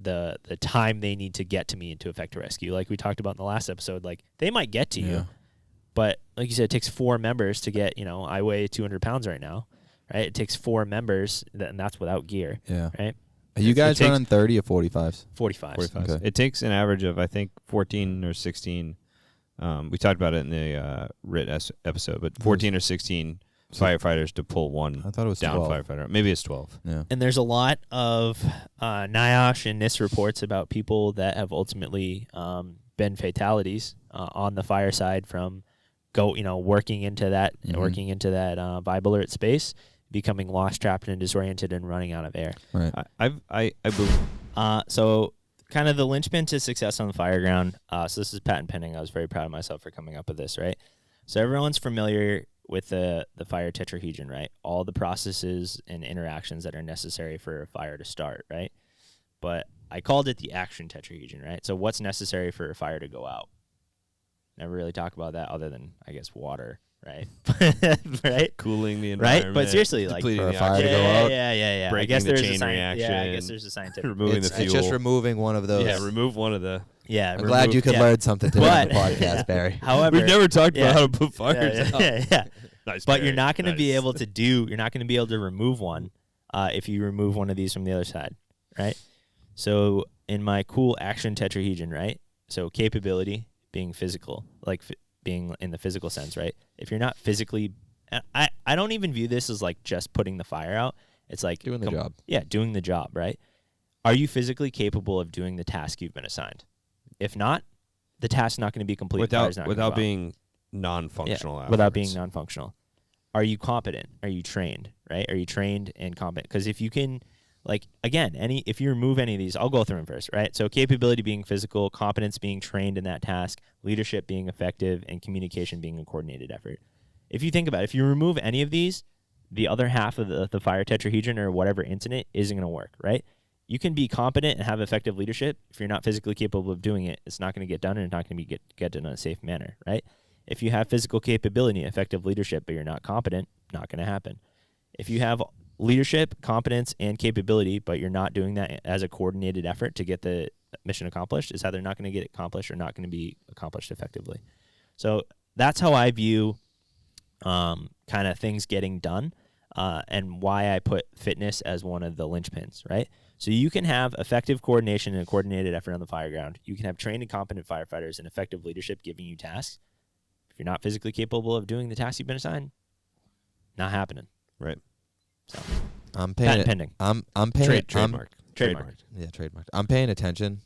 the time they need to get to me and to effect a rescue. Like we talked about in the last episode, like they might get to you. But like you said, it takes 4 members to get, I weigh 200 pounds right now, right? It takes 4 members, and that's without gear, right? Are you guys running 30 or 45s? 45s. Okay. It takes an average of, I think, 14 or 16. We talked about it in the writ episode, but 14 or 16 firefighters to pull one I thought it was down 12. firefighter. Maybe it's 12. Yeah. And there's a lot of NIOSH and NIST reports about people that have ultimately been fatalities on the fire side from working into that vibe alert space, becoming lost, trapped, and disoriented, and running out of air. Right. I believe. So kind of the linchpin to success on the fire ground. So this is patent pending. I was very proud of myself for coming up with this, right? So everyone's familiar with the fire tetrahedron, right? All the processes and interactions that are necessary for a fire to start, right? But I called it the action tetrahedron, right? So what's necessary for a fire to go out? Never really talk about that other than, I guess, water, right? Right? Cooling the environment. Right? But seriously, like, for a fire to go out. Yeah. Breaking I guess the there's chain a reaction. Yeah, I guess there's a scientific. Removing the It's fuel. just removing one of those. Yeah, remove one of the. Yeah, I'm glad you could learn something today on the But- podcast, Barry. However, We've never talked about how to put fires out. Yeah. Nice, But Barry. you're not going to be Nice. able to you're not going to be able to remove one if you remove one of these from the other side, right? So in my cool action tetrahedron, right? So capability being physical, like being in the physical sense, right? If you're not physically, I don't even view this as like just putting the fire out. It's like Doing the job. Yeah, doing the job, right? Are you physically capable of doing the task you've been assigned? If not, the task's not going to be complete. Without being non-functional. Yeah, without being afterwards. non-functional. Are you competent? Are you trained? Right? Are you trained and competent? Because if you can, like, again, if you remove any of these, I'll go through them first, right? So capability being physical, competence being trained in that task, leadership being effective, and communication being a coordinated effort. If you think about it, if you remove any of these, the other half of the fire tetrahedron or whatever incident isn't going to work, right? You can be competent and have effective leadership. If you're not physically capable of doing it, it's not going to get done, and it's not going to get done in a safe manner, right? If you have physical capability and effective leadership, but you're not competent, not going to happen. If you have leadership, competence, and capability, but you're not doing that as a coordinated effort to get the mission accomplished, is either not going to get accomplished or not going to be accomplished effectively. So that's how I view kind of things getting done, and why I put fitness as one of the linchpins, right? So you can have effective coordination and a coordinated effort on the fire ground. You can have trained and competent firefighters and effective leadership giving you tasks. If you're not physically capable of doing the tasks you've been assigned, not happening. Right. So I'm paying patent pending. I'm paying trademark. Yeah, trademark. I'm paying attention.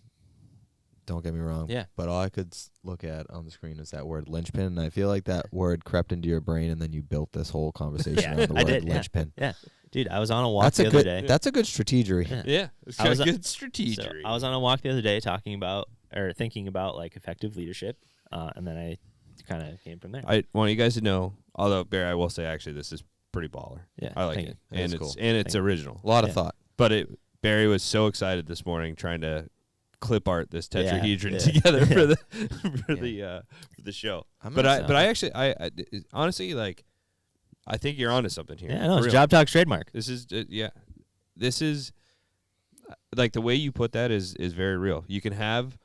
Don't get me wrong. Yeah. But all I could look at on the screen was that word linchpin, and I feel like that word crept into your brain, and then you built this whole conversation on the word linchpin. Yeah. Dude, I was on a walk the other day. That's a good strategery. Yeah. It's got good strategery. So I was on a walk the other day thinking about like effective leadership, and then I kind of came from there. I want you guys to know, although Barry, I will say actually this is pretty baller. Yeah, I like thank it, you. and It's it's cool. and it's original. A lot of thought. But Barry was so excited this morning trying to clip art this tetrahedron Yeah. together for the show. But I actually honestly, like, I think you're onto something here. Yeah, no, For it's real. JobTlks trademark. This is this is like the way you put that is very real. You can have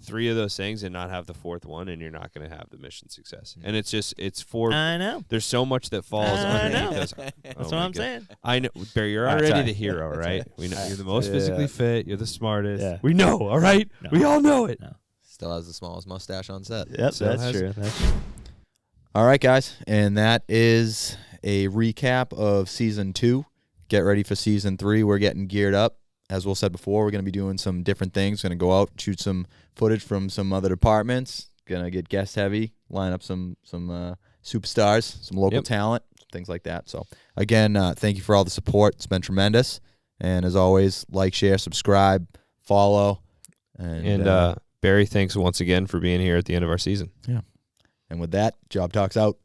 3 of those things and not have the 4th one, and you're not going to have the mission success. And it's for I know. there's so much that falls I underneath know. those. That's Oh what my I'm God. saying. I know, Barry. You're All right, already sorry. the hero, That's right? right. We know Yeah. you're the most physically fit. You're the smartest. Yeah. We know. All right, No. we all know it. No. Still has the smallest mustache on set. Yep, So that's true. All right, guys, and that is a recap of season 2. Get ready for season 3. We're getting geared up. As Will said before, we're going to be doing some different things. Going to go out, shoot some footage from some other departments. Going to get guest heavy, line up some superstars, some local talent, things like that. So, again, thank you for all the support. It's been tremendous. And as always, like, share, subscribe, follow. And Barry, thanks once again for being here at the end of our season. Yeah. And with that, JobTlks out.